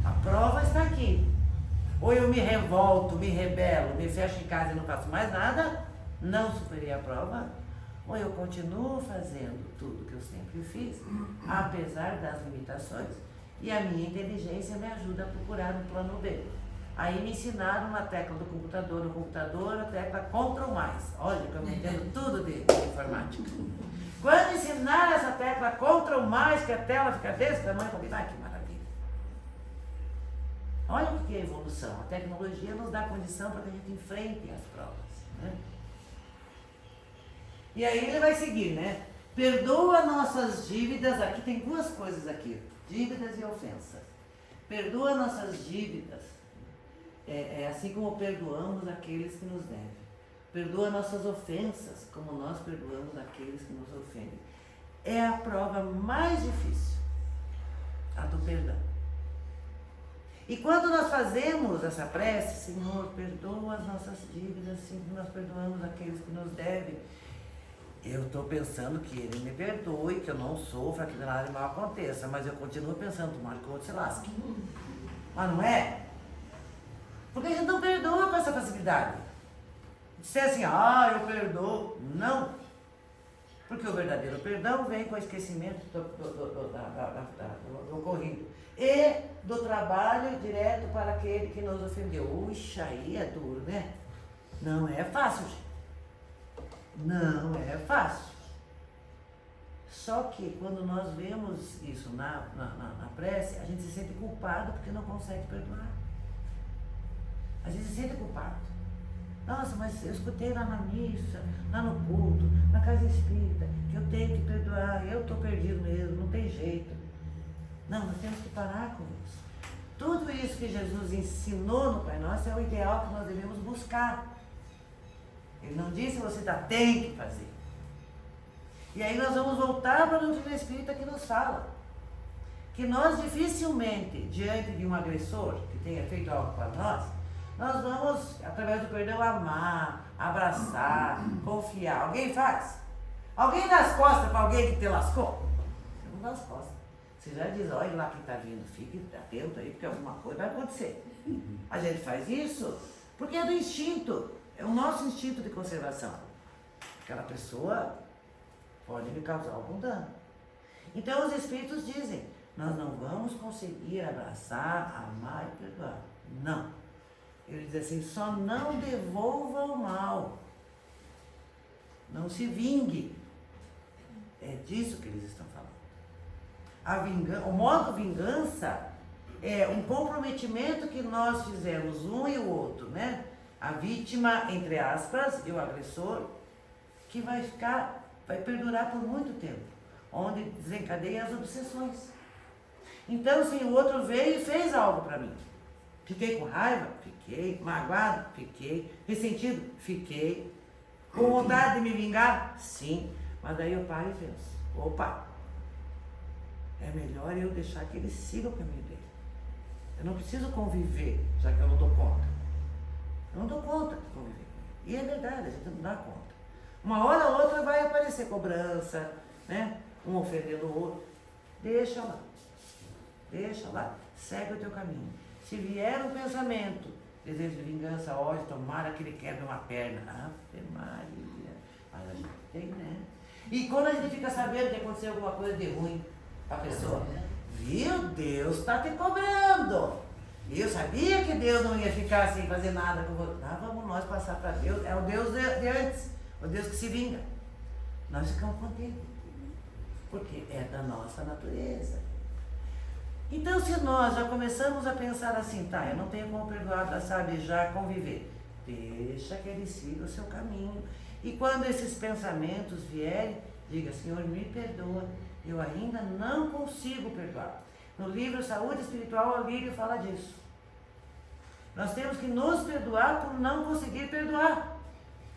A prova está aqui. Ou eu me revolto, me rebelo, me fecho em casa e não faço mais nada, não superei a prova, ou eu continuo fazendo tudo que eu sempre fiz, apesar das limitações, e a minha inteligência me ajuda a procurar um plano B. Aí me ensinaram uma tecla do computador, no computador a tecla Ctrl+. Olha, que eu me entendo tudo de informática. Quando ensinaram essa tecla Ctrl+, que a tela fica desse tamanho, eu falei, que maravilha. Olha o que é evolução. A tecnologia nos dá condição para que a gente enfrente as provas, né? E aí ele vai seguir, né? Perdoa nossas dívidas. Aqui tem duas coisas aqui: dívidas e ofensas. Perdoa nossas dívidas, assim como perdoamos aqueles que nos devem. Perdoa nossas ofensas, como nós perdoamos aqueles que nos ofendem. É a prova mais difícil, a do perdão. E quando nós fazemos essa prece, Senhor, perdoa as nossas dívidas, assim como nós perdoamos aqueles que nos devem, eu estou pensando que Ele me perdoe, que eu não sofra, que nada de mal aconteça, mas eu continuo pensando, tomara que o outro se lasque. Mas não é? Porque a gente não perdoa com essa facilidade. Dizer assim, eu perdoo. Não. Porque o verdadeiro perdão vem com o esquecimento do ocorrido. E do trabalho direto para aquele que nos ofendeu. Uxa, aí é duro, né? Não é fácil, gente. Não é fácil. Só que quando nós vemos isso na prece, a gente se sente culpado porque não consegue perdoar. A gente se sente culpado. Nossa, mas eu escutei lá na missa, lá no culto, na casa espírita, que eu tenho que perdoar, eu estou perdido mesmo, não tem jeito. Não, nós temos que parar com isso. Tudo isso que Jesus ensinou no Pai Nosso é o ideal que nós devemos buscar. Ele não disse você tem que fazer. E aí nós vamos voltar para a doutrina espírita que nos fala que nós dificilmente, diante de um agressor que tenha feito algo para nós vamos, através do perdão, amar, abraçar, confiar. Alguém faz? Alguém dá as costas para alguém que te lascou? Você não dá as costas. Você já diz, olha lá quem está vindo, fique atento aí, porque alguma coisa vai acontecer. A gente faz isso porque é do instinto, é o nosso instinto de conservação. Aquela pessoa pode me causar algum dano. Então os espíritos dizem, nós não vamos conseguir abraçar, amar e perdoar. Não. Ele diz assim, só não devolva o mal. Não se vingue. É disso que eles estão falando. O modo vingança é um comprometimento que nós fizemos um e o outro, né? A vítima, entre aspas, e o agressor, que vai perdurar por muito tempo, onde desencadeia as obsessões. Então, assim, o outro veio e fez algo para mim. Fiquei com raiva? Fiquei. Magoado? Fiquei. Ressentido? Fiquei. Com vontade de me vingar? Sim. Mas daí eu paro e penso, opa, é melhor eu deixar que ele siga o caminho dele. Eu não preciso conviver, já que eu não dou conta. Eu não dou conta de conviver. E é verdade, a gente não dá conta. Uma hora ou outra vai aparecer cobrança, né? Um ofendendo o outro. Deixa lá. Deixa lá. Segue o teu caminho. Se vier um pensamento, desejo de vingança, ódio, tomara que ele quebre uma perna. Ave Maria. Mas a gente tem, né? E quando a gente fica sabendo que aconteceu alguma coisa de ruim para a pessoa, viu? Deus está te cobrando. Eu sabia que Deus não ia ficar sem fazer nada com você. Vamos nós passar para Deus. É o Deus de antes, o Deus que se vinga. Nós ficamos contentes, porque é da nossa natureza. Então, se nós já começamos a pensar assim, tá, eu não tenho como perdoar, abraçar, beijar, conviver, deixa que ele siga o seu caminho. E quando esses pensamentos vierem, diga, Senhor, me perdoa, eu ainda não consigo perdoar. No livro Saúde Espiritual, o Lírio fala disso. Nós temos que nos perdoar por não conseguir perdoar.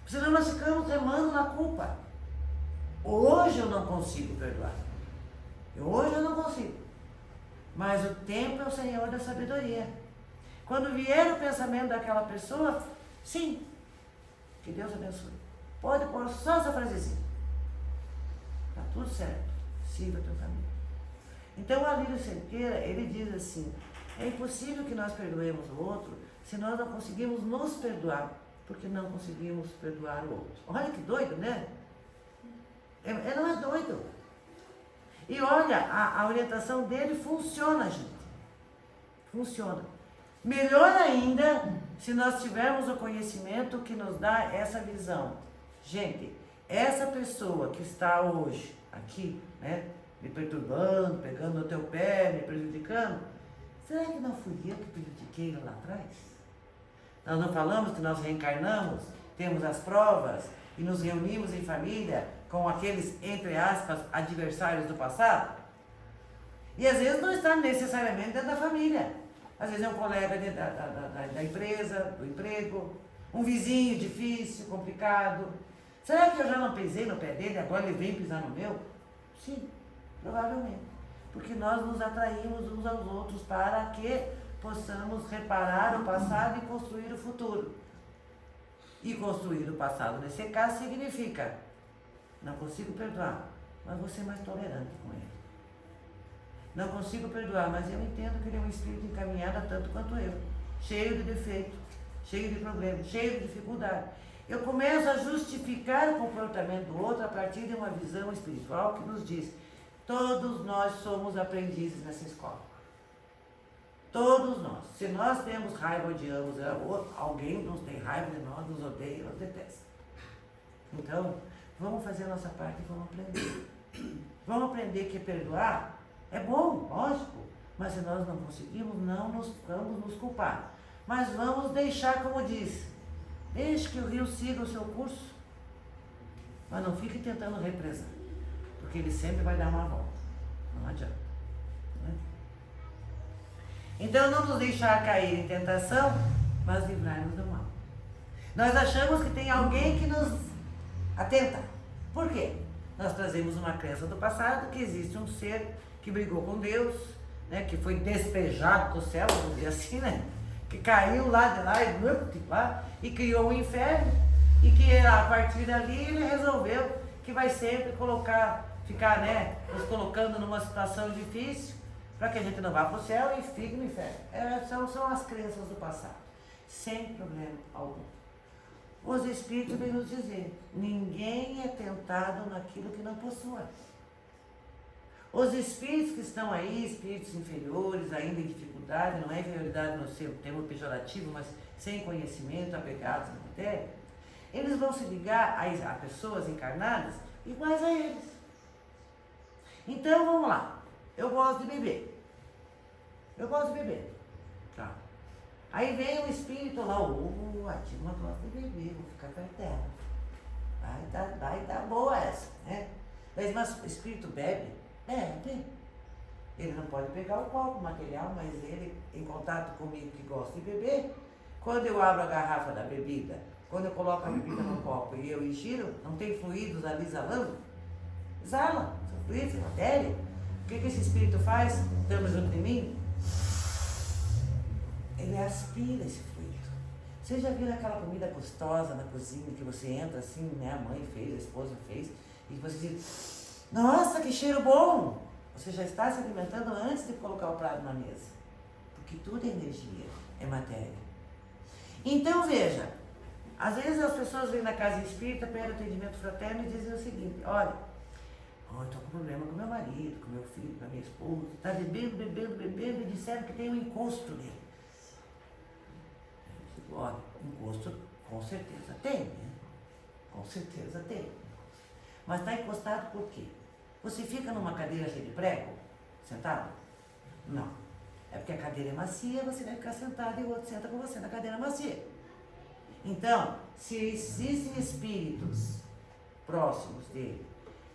Senão nós ficamos remando na culpa. Hoje eu não consigo perdoar. Hoje eu não consigo. Mas o tempo é o Senhor da sabedoria. Quando vier o pensamento daquela pessoa, sim, que Deus abençoe. Pode pôr só essa frasezinha. Está tudo certo. Siga o teu caminho. Então o Alírio Cerqueira, ele diz assim, é impossível que nós perdoemos o outro se nós não conseguimos nos perdoar, porque não conseguimos perdoar o outro. Olha que doido, né? Não é doido. E olha, a orientação dele funciona, gente. Funciona. Melhor ainda se nós tivermos o conhecimento que nos dá essa visão. Gente, essa pessoa que está hoje aqui, né, me perturbando, pegando no teu pé, me prejudicando, Será que não fui eu que prejudiquei lá atrás? Nós não falamos que nós reencarnamos, temos as provas e nos reunimos em família com aqueles, entre aspas, adversários do passado? E às vezes não está necessariamente dentro da família. Às vezes é um colega da empresa, do emprego, um vizinho difícil, complicado. Será que eu já não pisei no pé dele, agora ele vem pisar no meu? Sim, provavelmente. Porque nós nos atraímos uns aos outros para que possamos reparar o passado e construir o futuro. E construir o passado, nesse caso, significa: não consigo perdoar, mas vou ser mais tolerante com ele. Não consigo perdoar, mas eu entendo que ele é um espírito encaminhado tanto quanto eu, cheio de defeitos, cheio de problemas, cheio de dificuldade. Eu começo a justificar o comportamento do outro a partir de uma visão espiritual que nos diz: todos nós somos aprendizes nessa escola. Todos nós. Se nós temos raiva, odiamos alguém nos tem raiva de nós, nos odeia, nos detesta. Então, vamos fazer a nossa parte e vamos aprender. Vamos aprender que perdoar é bom, lógico, mas se nós não conseguimos, não vamos nos culpar. Mas vamos deixar, como diz, deixe que o rio siga o seu curso, mas não fique tentando represar, porque ele sempre vai dar uma volta. Não adianta. Né? Então, não nos deixar cair em tentação, mas livrar-nos do mal. Nós achamos que tem alguém que nos atenta. Por quê? Nós trazemos uma crença do passado que existe um ser que brigou com Deus, né, que foi despejado do céu, vamos dizer assim, né, que caiu lá de lá e criou um inferno, e que a partir dali ele resolveu que vai sempre ficar, né, nos colocando numa situação difícil para que a gente não vá para o céu e fique no inferno. São as crenças do passado, sem problema algum. Os Espíritos vêm nos dizer: ninguém é tentado naquilo que não possui. Os espíritos que estão aí, espíritos inferiores, ainda em dificuldade, não é inferioridade no seu termo pejorativo, mas sem conhecimento, apegados à matéria, eles vão se ligar a pessoas encarnadas iguais a eles. Então, vamos lá. Eu gosto de beber. Tá. Aí vem um espírito lá: a Dilma gosta de beber, vou ficar perto dela. Vai dar boa essa, né? Mas o espírito bebe? Ele não pode pegar o copo, o material, mas ele, em contato comigo que gosta de beber, quando eu abro a garrafa da bebida, quando eu coloco a bebida no copo e eu giro, não tem fluidos ali exalando? Exala, são fluidos, matéria. O que esse espírito faz? Estamos junto de mim? Ele aspira esse fluido. Você já viu aquela comida gostosa na cozinha que você entra assim, né? A mãe fez, a esposa fez, e você diz: nossa, que cheiro bom! Você já está se alimentando antes de colocar o prato na mesa. Porque tudo é energia, é matéria. Então, veja, às vezes as pessoas vêm na casa espírita, pedem atendimento fraterno e dizem o seguinte: olha, eu estou com problema com meu marido, com meu filho, com a minha esposa, está bebendo, e disseram que tem um encosto nele. Eu digo: olha, encosto com certeza tem, né? Com certeza tem. Mas está encostado por quê? Você fica numa cadeira cheia de prego, sentado? Não. É porque a cadeira é macia, você vai ficar sentado e o outro senta com você na cadeira macia. Então, se existem espíritos próximos dele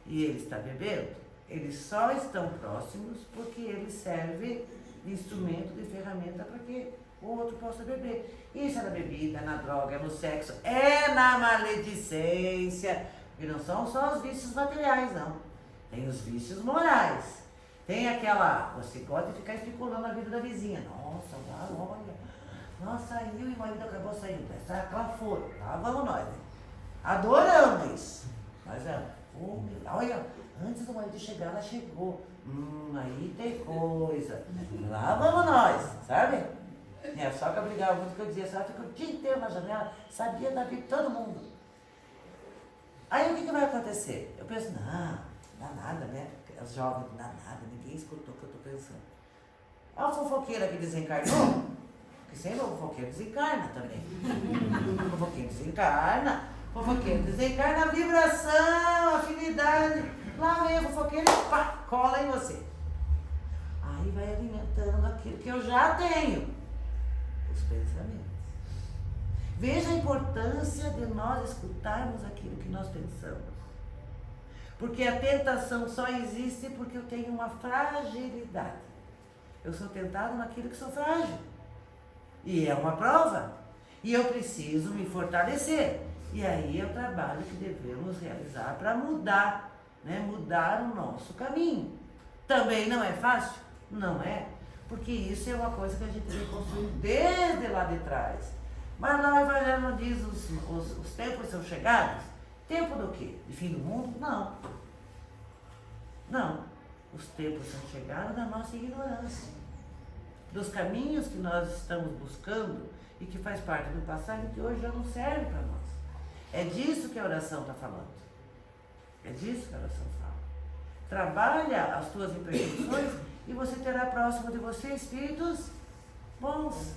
e ele está bebendo, eles só estão próximos porque ele serve de instrumento, de ferramenta para que o outro possa beber. Isso é na bebida, na droga, é no sexo, é na maledicência. E não são só os vícios materiais, não. Tem os vícios morais. Tem aquela... Você gosta de ficar especulando a vida da vizinha. Nossa, olha. Nossa, saiu e o marido acabou saindo. Essa clafou. Lá vamos nós, né? Adoramos isso. Mas, olha, antes do marido chegar, ela chegou. Aí tem coisa. Lá vamos nós, sabe? Só que eu brigava muito, que eu dizia, ela fica o dia inteiro na janela, sabia da vida de todo mundo. Aí o que vai acontecer? Eu penso: não dá nada, né? Os jovens, não dá nada, ninguém escutou o que eu estou pensando. A fofoqueira que desencarnou, que sempre o fofoqueiro desencarna também. O fofoqueiro desencarna, a vibração, a afinidade. Lá vem a fofoqueira e pá, cola em você. Aí vai alimentando aquilo que eu já tenho, os pensamentos. Veja a importância de nós escutarmos aquilo que nós pensamos. Porque a tentação só existe porque eu tenho uma fragilidade. Eu sou tentado naquilo que sou frágil. E é uma prova. E eu preciso me fortalecer. E aí é o trabalho que devemos realizar para mudar, né? Mudar o nosso caminho. Também não é fácil? Não é. Porque isso é uma coisa que a gente vem construindo desde lá de trás. Mas lá o Evangelho não diz os tempos são chegados. Tempo do quê? De fim do mundo? Não. Não. Os tempos são chegados da nossa ignorância. Dos caminhos que nós estamos buscando e que faz parte do passado e que hoje já não serve para nós. É disso que a oração está falando. É disso que a oração fala. Trabalha as tuas imperfeições e você terá próximo de você espíritos bons,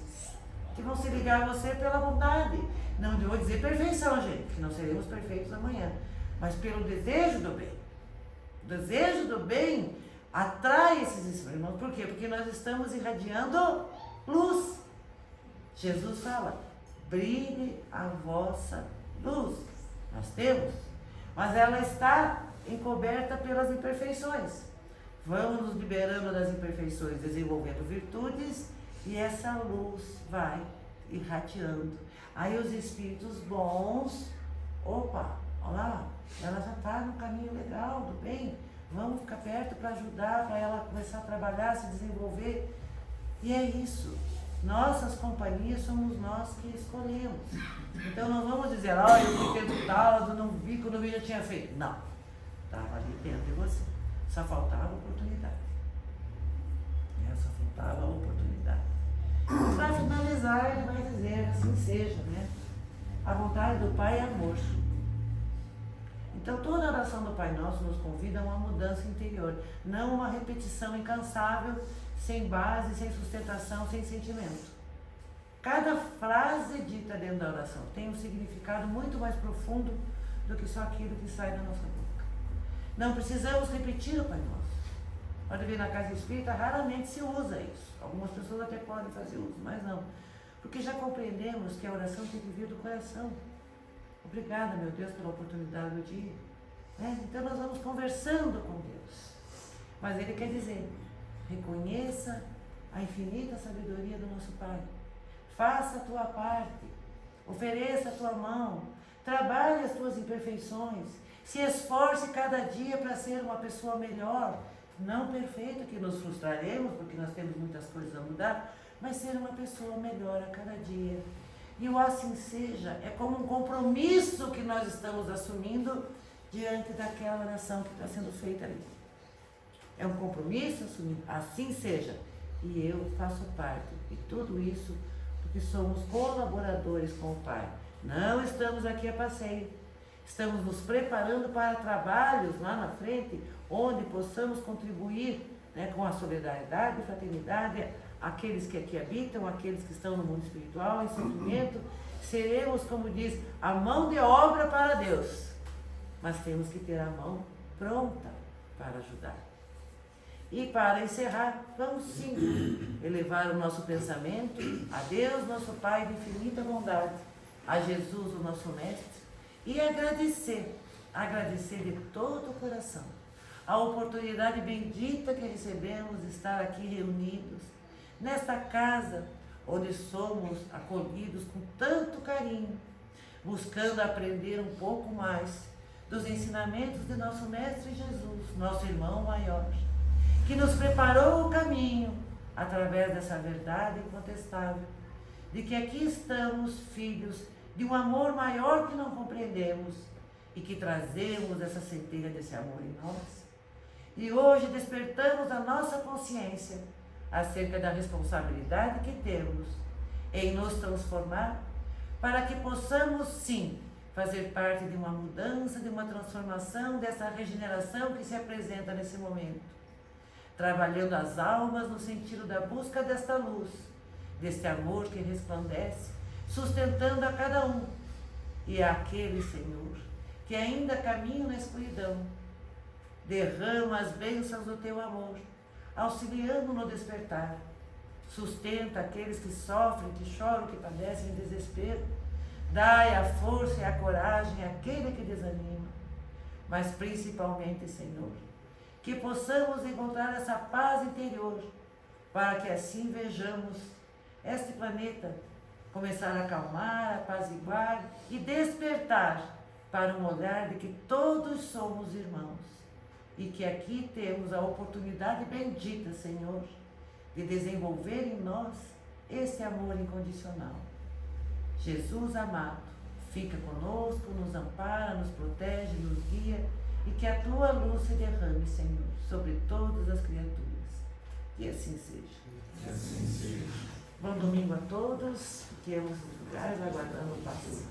que vão se ligar a você pela bondade. Não vou dizer perfeição, gente, que não seremos perfeitos amanhã, mas pelo desejo do bem. O desejo do bem atrai esses irmãos. Por quê? Porque nós estamos irradiando luz. Jesus fala, brilhe a vossa luz. Nós temos, mas ela está encoberta pelas imperfeições. Vamos nos liberando das imperfeições, desenvolvendo virtudes, e essa luz vai irradiando. Aí os espíritos bons, opa, olha lá, ela já está no caminho legal, do bem, vamos ficar perto para ajudar, para ela começar a trabalhar, se desenvolver. E é isso. Nossas companhias somos nós que escolhemos. Então não vamos dizer, eu fiquei tentado, não vi quando eu já tinha feito. Não, estava ali dentro de você. Só faltava oportunidade. Só faltava oportunidade. E para finalizar, ele vai dizer, assim seja, né? A vontade do Pai é amor. Então toda a oração do Pai Nosso nos convida a uma mudança interior, não uma repetição incansável, sem base, sem sustentação, sem sentimento. Cada frase dita dentro da oração tem um significado muito mais profundo do que só aquilo que sai da nossa boca. Não precisamos repetir o Pai Nosso. Pode ver, na casa espírita raramente se usa isso. Algumas pessoas até podem fazer uso, mas não. Porque já compreendemos que a oração tem que vir do coração. Obrigada, meu Deus, pela oportunidade do dia. Então nós vamos conversando com Deus. Mas Ele quer dizer, reconheça a infinita sabedoria do nosso Pai. Faça a tua parte. Ofereça a tua mão. Trabalhe as tuas imperfeições. Se esforce cada dia para ser uma pessoa melhor. Não perfeita, que nos frustraremos, porque nós temos muitas coisas a mudar, mas ser uma pessoa melhor a cada dia. E o assim seja é como um compromisso que nós estamos assumindo diante daquela oração que está sendo feita ali. É um compromisso assumido, assim seja. E eu faço parte de tudo isso, porque somos colaboradores com o Pai. Não estamos aqui a passeio. Estamos nos preparando para trabalhos lá na frente, onde possamos contribuir, né, com a solidariedade e fraternidade, aqueles que aqui habitam, aqueles que estão no mundo espiritual, em sofrimento. Seremos, como diz, a mão de obra para Deus. Mas temos que ter a mão pronta para ajudar. E para encerrar, vamos sim elevar o nosso pensamento a Deus, nosso Pai de infinita bondade, a Jesus, o nosso Mestre, e agradecer de todo o coração a oportunidade bendita que recebemos de estar aqui reunidos, nesta casa onde somos acolhidos com tanto carinho, buscando aprender um pouco mais dos ensinamentos de nosso Mestre Jesus, nosso irmão maior, que nos preparou o caminho através dessa verdade incontestável, de que aqui estamos filhos de um amor maior que não compreendemos e que trazemos essa centelha desse amor em nós. E hoje despertamos a nossa consciência acerca da responsabilidade que temos em nos transformar para que possamos, sim, fazer parte de uma mudança, de uma transformação, dessa regeneração que se apresenta nesse momento, trabalhando as almas no sentido da busca desta luz, deste amor que resplandece, sustentando a cada um, e aquele, Senhor, que ainda caminha na escuridão, derrama as bênçãos do teu amor, auxiliando no despertar. Sustenta aqueles que sofrem, que choram, que padecem em desespero. Dai a força e a coragem àquele que desanima. Mas principalmente, Senhor, que possamos encontrar essa paz interior, para que assim vejamos este planeta começar a acalmar, apaziguar e despertar para um olhar de que todos somos irmãos e que aqui temos a oportunidade bendita, Senhor, de desenvolver em nós esse amor incondicional. Jesus amado, fica conosco, nos ampara, nos protege, nos guia e que a tua luz se derrame, Senhor, sobre todas as criaturas. Que assim seja. Que assim seja. Bom domingo a todos, fiquemos nos lugares aguardando o passo.